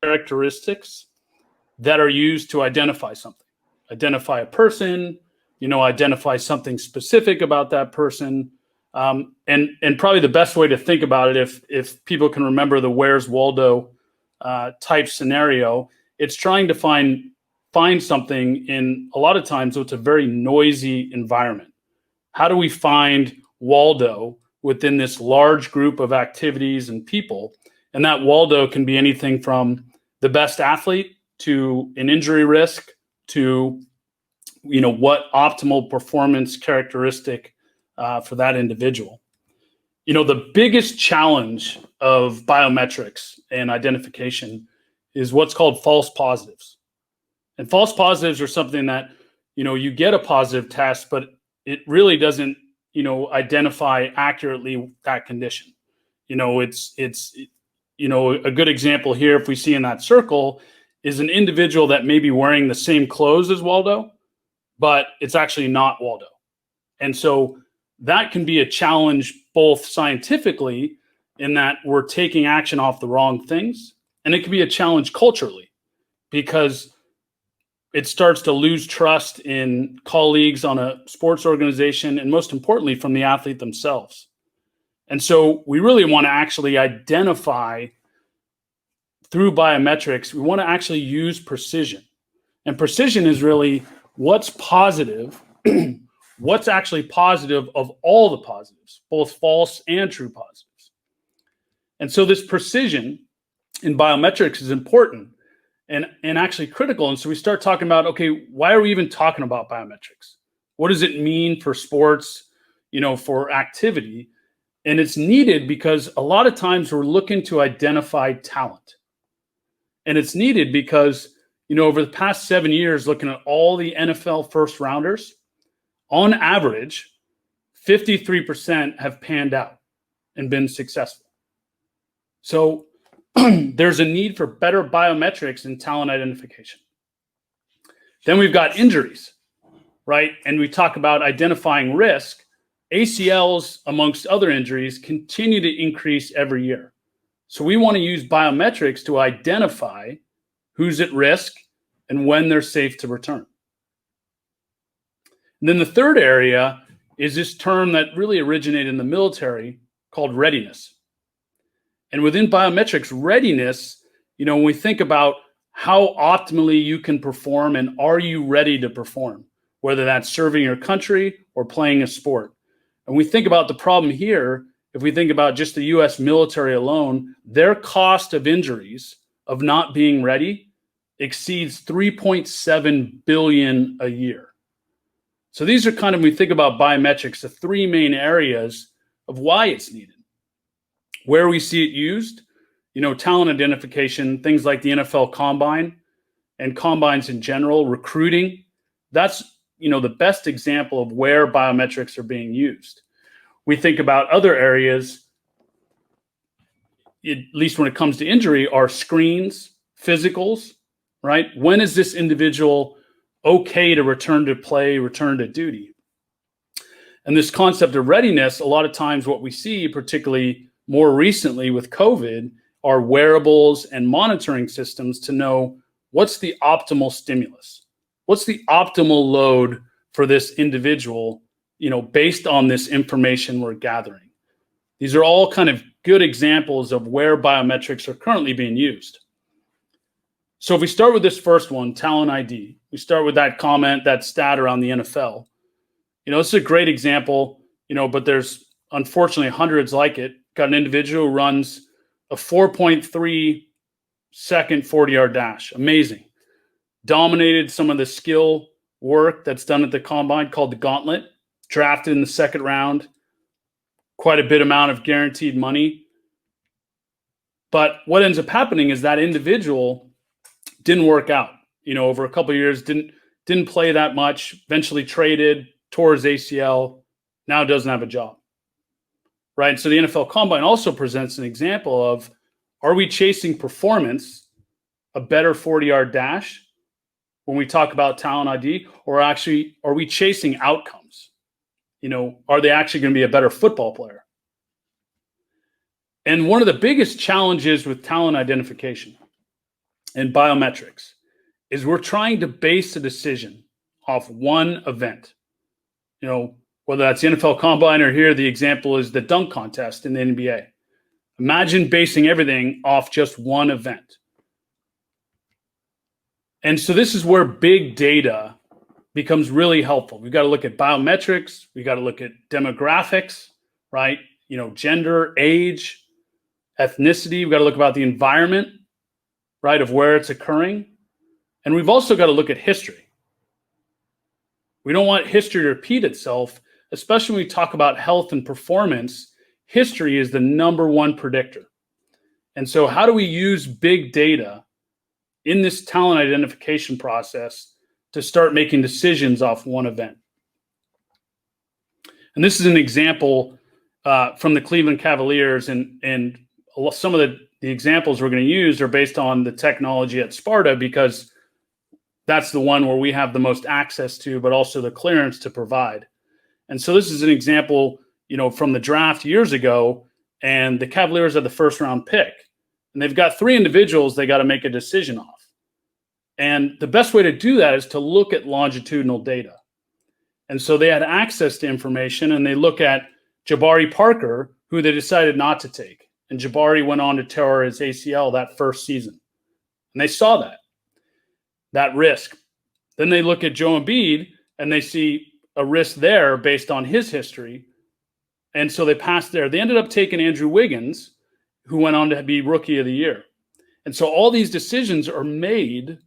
characteristics that are used to identify something, identify a person, identify something specific about that person. And probably the best way to think about it, if people can remember the Where's Waldo type scenario, it's trying to find something in, a lot of times, it's a very noisy environment. How do we find Waldo within this large group of activities and people? And that Waldo can be anything from the best athlete to an injury risk to, what optimal performance characteristic for that individual. The biggest challenge of biometrics and identification is what's called false positives. And false positives are something that, you get a positive test, but it really doesn't, identify accurately that condition. It's a good example here, if we see in that circle, is an individual that may be wearing the same clothes as Waldo, but it's actually not Waldo. And so that can be a challenge both scientifically, in that we're taking action off the wrong things, and it can be a challenge culturally, because it starts to lose trust in colleagues on a sports organization, and most importantly, from the athlete themselves. And so we really want to actually identify through biometrics, we want to actually use precision. And precision is really what's positive, what's actually positive of all the positives, both false and true positives. And so this precision in biometrics is important and actually critical. And so we start talking about, okay, why are we even talking about biometrics? What does it mean for sports, for activity? And it's needed because a lot of times we're looking to identify talent. And it's needed because, over the past 7 years, looking at all the NFL first rounders, on average, 53% have panned out and been successful. So there's a need for better biometrics in talent identification. Then we've got injuries, right? And we talk about identifying risk. ACLs, amongst other injuries, continue to increase every year. So we want to use biometrics to identify who's at risk and when they're safe to return. And then the third area is this term that really originated in the military called readiness. And within biometrics, readiness, when we think about how optimally you can perform and are you ready to perform, whether that's serving your country or playing a sport. And we think about the problem here, if we think about just the US military alone, their cost of injuries of not being ready exceeds $3.7 billion a year. So these are kind of, when we think about biometrics, the three main areas of why it's needed. Where we see it used, talent identification, things like the NFL Combine and combines in general, recruiting. That's, the best example of where biometrics are being used. We think about other areas, at least when it comes to injury, are screens, physicals, right? When is this individual okay to return to play, return to duty? And this concept of readiness, a lot of times what we see, particularly more recently with COVID, are wearables and monitoring systems to know what's the optimal stimulus, what's the optimal load for this individual, based on this information we're gathering. These are all kind of good examples of where biometrics are currently being used. So if we start with this first one, talent ID, we start with that comment, that stat around the NFL. This is a great example, but there's unfortunately hundreds like it. Got an individual who runs a 4.3 second 40-yard dash. Amazing. Dominated some of the skill work that's done at the combine called the gauntlet. Drafted in the second round. Quite a bit amount of guaranteed money. But what ends up happening is that individual didn't work out. Over a couple of years, didn't play that much. Eventually traded, tore his ACL. Now doesn't have a job. Right. So the NFL Combine also presents an example of, are we chasing performance, a better 40-yard dash when we talk about talent ID, or actually are we chasing outcomes? Are they actually going to be a better football player? And one of the biggest challenges with talent identification and biometrics is we're trying to base a decision off one event. Whether that's the NFL Combine or here, the example is the dunk contest in the NBA. Imagine basing everything off just one event. And so this is where big data becomes really helpful. We've got to look at biometrics. We've got to look at demographics, right? Gender, age, ethnicity. We've got to look about the environment, right, of where it's occurring. And we've also got to look at history. We don't want history to repeat itself, especially when we talk about health and performance. History is the number one predictor. And so how do we use big data in this talent identification process to start making decisions off one event? And this is an example from the Cleveland Cavaliers, and some of the examples we're going to use are based on the technology at Sparta, because that's the one where we have the most access to, but also the clearance to provide. And so this is an example, from the draft years ago, and the Cavaliers are the first round pick, and they've got 3 individuals they got to make a decision off. And the best way to do that is to look at longitudinal data. And so they had access to information, and they look at Jabari Parker, who they decided not to take. And Jabari went on to tear his ACL that first season. And they saw that risk. Then they look at Joe Embiid, and they see a risk there based on his history. And so they passed there. They ended up taking Andrew Wiggins, who went on to be Rookie of the Year. And so all these decisions are made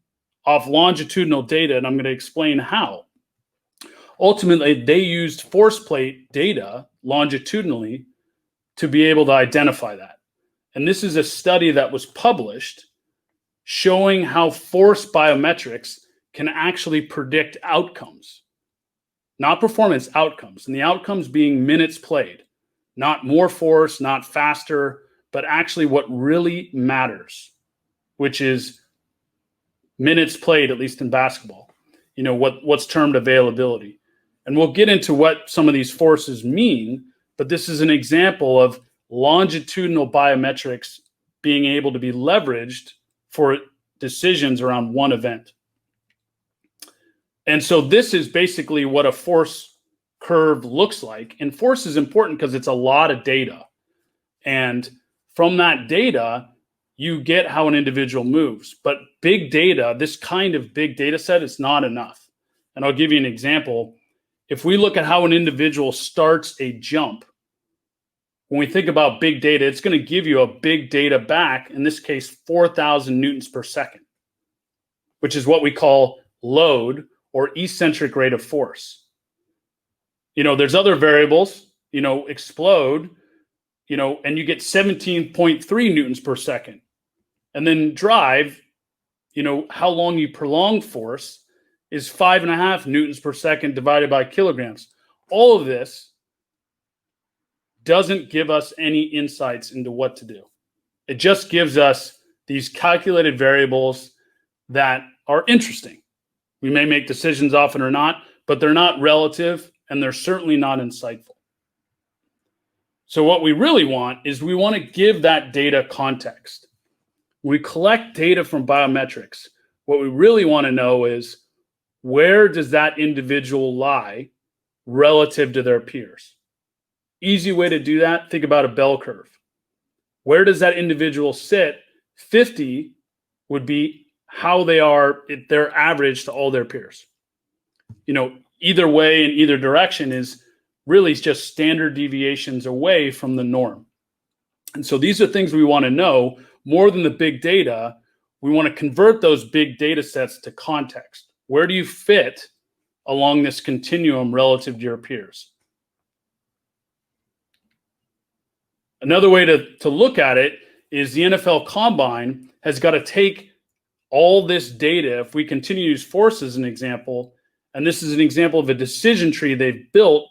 off longitudinal data, and I'm going to explain how. Ultimately, they used force plate data longitudinally to be able to identify that. And this is a study that was published showing how force biometrics can actually predict outcomes, not performance, outcomes. And the outcomes being minutes played, not more force, not faster, but actually what really matters, which is minutes played, at least in basketball, what's termed availability. And we'll get into what some of these forces mean, but this is an example of longitudinal biometrics being able to be leveraged for decisions around one event. And so this is basically what a force curve looks like. And force is important because it's a lot of data. And from that data, you get how an individual moves. But big data, this kind of big data set, is not enough. And I'll give you an example. If we look at how an individual starts a jump, when we think about big data, it's going to give you a big data back, in this case, 4,000 newtons per second, which is what we call load or eccentric rate of force. There's other variables, explode, and you get 17.3 newtons per second. And then drive, how long you prolong force is 5.5 newtons per second divided by kilograms. All of this doesn't give us any insights into what to do. It just gives us these calculated variables that are interesting. We may make decisions often or not, but they're not relative, and they're certainly not insightful. So what we really want is we want to give that data context. When we collect data from biometrics, what we really want to know is, where does that individual lie relative to their peers? Easy way to do that, think about a bell curve. Where does that individual sit? 50 would be how they are, their average to all their peers. Either way in either direction is really just standard deviations away from the norm. And so these are things we want to know more than the big data. We want to convert those big data sets to context. Where do you fit along this continuum relative to your peers? Another way to look at it is the NFL Combine has got to take all this data. If we continue to use force as an example, and this is an example of a decision tree they've built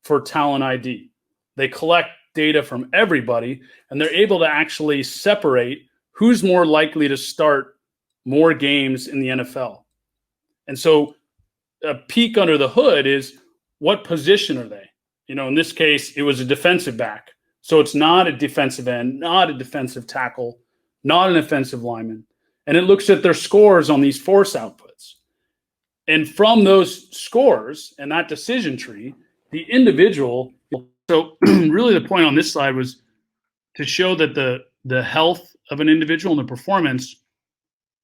for talent ID. They collect data from everybody, and they're able to actually separate who's more likely to start more games in the NFL. And so a peek under the hood is, what position are they? In this case, it was a defensive back. So it's not a defensive end, not a defensive tackle, not an offensive lineman. and it looks at their scores on these force outputs. And from those scores and that decision tree, the individual, so really the point on this slide was to show that the health of an individual and the performance,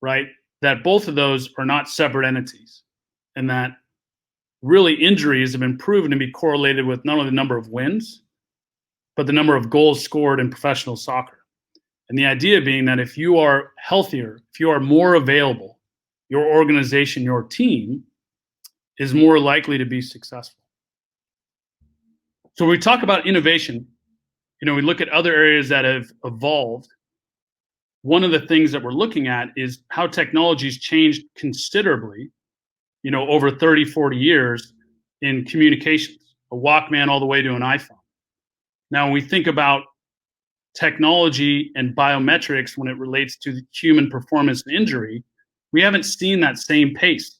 right, that both of those are not separate entities, and that really injuries have been proven to be correlated with not only the number of wins, but the number of goals scored in professional soccer. And the idea being that if you are healthier, if you are more available, your organization, your team is more likely to be successful. So when we talk about innovation, we look at other areas that have evolved. One of the things that we're looking at is how technology's changed considerably, over 30, 40 years in communications, a Walkman all the way to an iPhone. Now, when we think about technology and biometrics when it relates to human performance and injury, we haven't seen that same pace.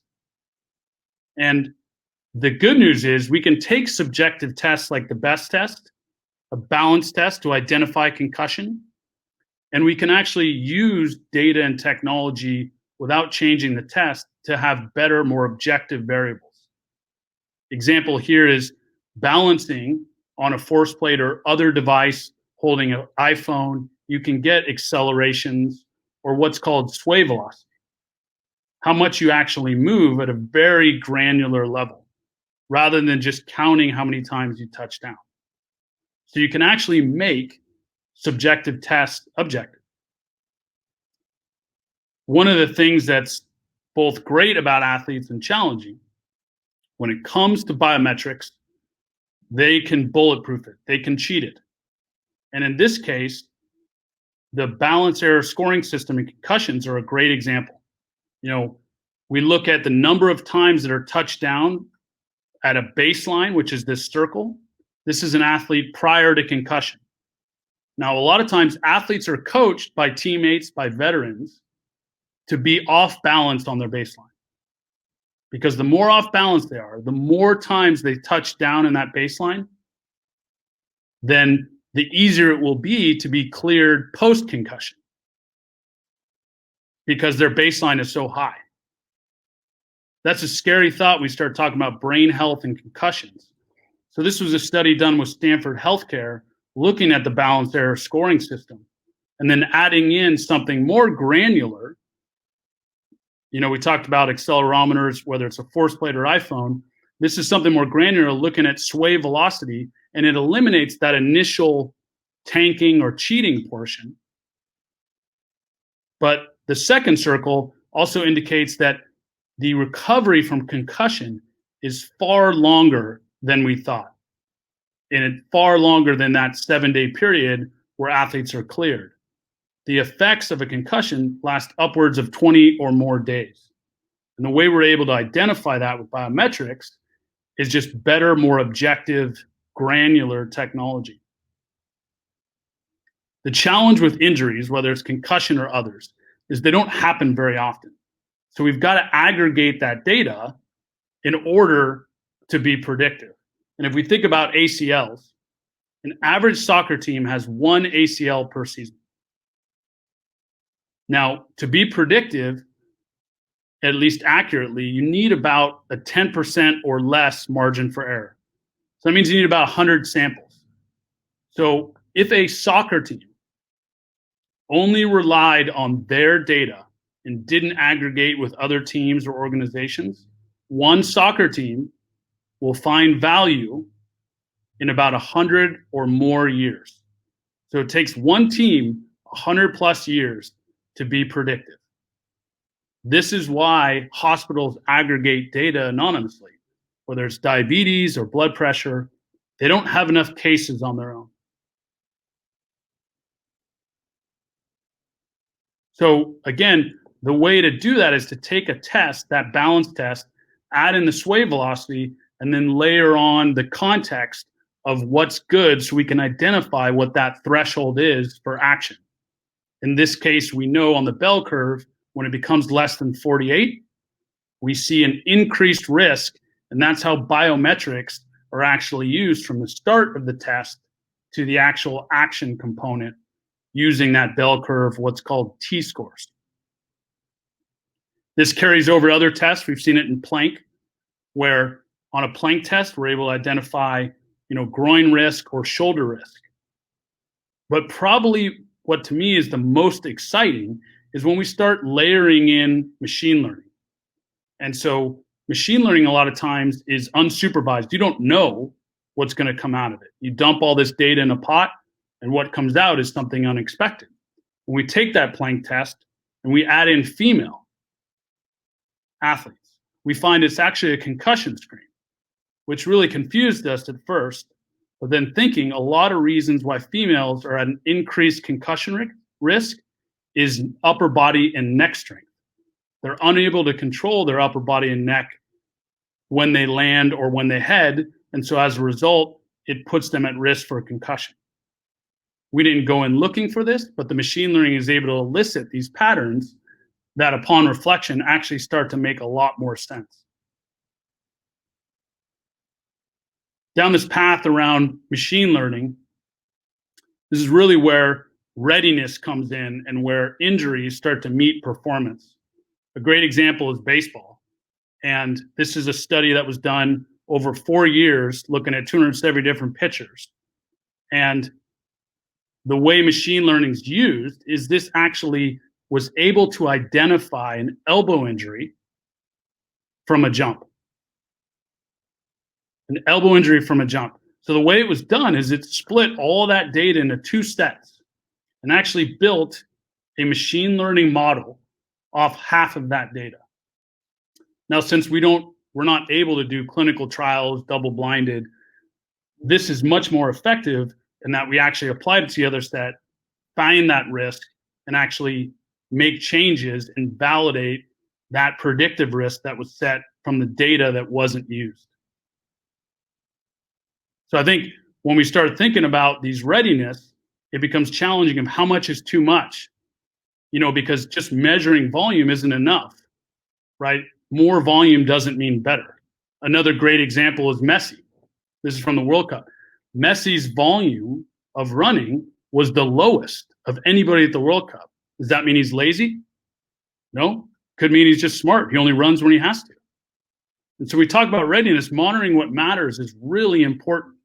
And the good news is we can take subjective tests like the BEST test, a balance test to identify concussion, and we can actually use data and technology without changing the test to have better, more objective variables. Example here is balancing on a force plate or other device holding an iPhone. You can get accelerations or what's called sway velocity, how much you actually move at a very granular level, rather than just counting how many times you touch down. So you can actually make subjective tests objective. One of the things that's both great about athletes and challenging, when it comes to biometrics, they can bulletproof it, they can cheat it. And in this case, the balance error scoring system and concussions are a great example. We look at the number of times that are touched down at a baseline, which is this circle. This is an athlete prior to concussion. Now, a lot of times athletes are coached by teammates, by veterans, to be off balance on their baseline. Because the more off balance they are, the more times they touch down in that baseline, then the easier it will be to be cleared post-concussion, because their baseline is so high. That's a scary thought. We start talking about brain health and concussions. So this was a study done with Stanford Healthcare, looking at the balance error scoring system, and then adding in something more granular. We talked about accelerometers, whether it's a force plate or iPhone. This is something more granular, looking at sway velocity, and it eliminates that initial tanking or cheating portion. But the second circle also indicates that the recovery from concussion is far longer than we thought, and it's far longer than that 7-day period where athletes are cleared. The effects of a concussion last upwards of 20 or more days. And the way we're able to identify that with biometrics is just better, more objective, granular technology. The challenge with injuries, whether it's concussion or others, is they don't happen very often. So we've got to aggregate that data in order to be predictive. And if we think about ACLs, an average soccer team has one ACL per season. Now, to be predictive, at least accurately, you need about a 10% or less margin for error. So that means you need about 100 samples. So if a soccer team only relied on their data and didn't aggregate with other teams or organizations, one soccer team will find value in about 100 or more years. So it takes one team 100 plus years to be predictive. This is why hospitals aggregate data anonymously, whether it's diabetes or blood pressure. They don't have enough cases on their own. So again, the way to do that is to take a test, that balance test, add in the sway velocity, and then layer on the context of what's good so we can identify what that threshold is for action. In this case, we know on the bell curve, when it becomes less than 48, we see an increased risk, and that's how biometrics are actually used from the start of the test to the actual action component using that bell curve, what's called T-scores. This carries over other tests. We've seen it in plank, where on a plank test, we're able to identify, groin risk or shoulder risk. But probably what to me is the most exciting is when we start layering in machine learning. And so machine learning a lot of times is unsupervised. You don't know what's going to come out of it. You dump all this data in a pot, and what comes out is something unexpected. When we take that plank test and we add in female athletes, we find it's actually a concussion screen, which really confused us at first. But then thinking a lot of reasons why females are at an increased concussion risk is upper body and neck strength. They're unable to control their upper body and neck when they land or when they head. And so as a result, it puts them at risk for a concussion. We didn't go in looking for this, but the machine learning is able to elicit these patterns that upon reflection actually start to make a lot more sense. Down this path around machine learning, this is really where readiness comes in and where injuries start to meet performance. A great example is baseball. And this is a study that was done over 4 years looking at 270 different pitchers. And the way machine learning is used is this actually was able to identify an elbow injury from a jump. An elbow injury from a jump. So the way it was done is it split all that data into 2 sets and actually built a machine learning model off half of that data. Now, since we're not able to do clinical trials, double-blinded, this is much more effective in that we actually applied it to the other set, find that risk, and actually make changes and validate that predictive risk that was set from the data that wasn't used. So I think when we start thinking about these readiness, it becomes challenging of how much is too much, because just measuring volume isn't enough, right? More volume doesn't mean better. Another great example is Messi. This is from the World Cup. Messi's volume of running was the lowest of anybody at the World Cup. Does that mean he's lazy? No. Could mean he's just smart. He only runs when he has to. And so we talk about readiness. Monitoring what matters is really important.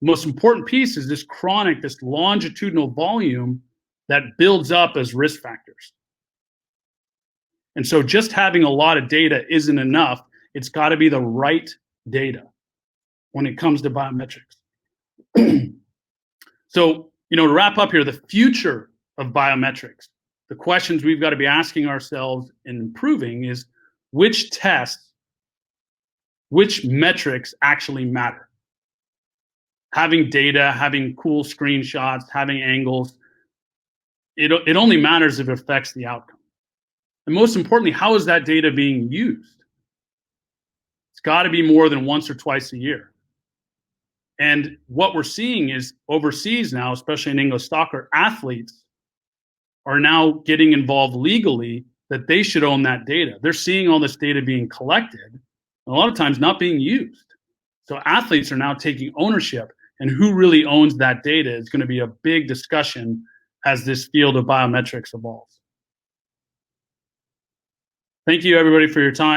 The most important piece is this chronic, this longitudinal volume that builds up as risk factors. And so just having a lot of data isn't enough. It's got to be the right data when it comes to biometrics. So, to wrap up here, the future of biometrics, the questions we've got to be asking ourselves and improving is which tests, which metrics actually matter. Having data, having cool screenshots, having angles, it only matters if it affects the outcome. And most importantly, how is that data being used? It's got to be more than once or twice a year. And what we're seeing is overseas now, especially in English soccer, athletes are now getting involved legally that they should own that data. They're seeing all this data being collected, a lot of times not being used. So athletes are now taking ownership, and who really owns that data is going to be a big discussion as this field of biometrics evolves. Thank you, everybody, for your time.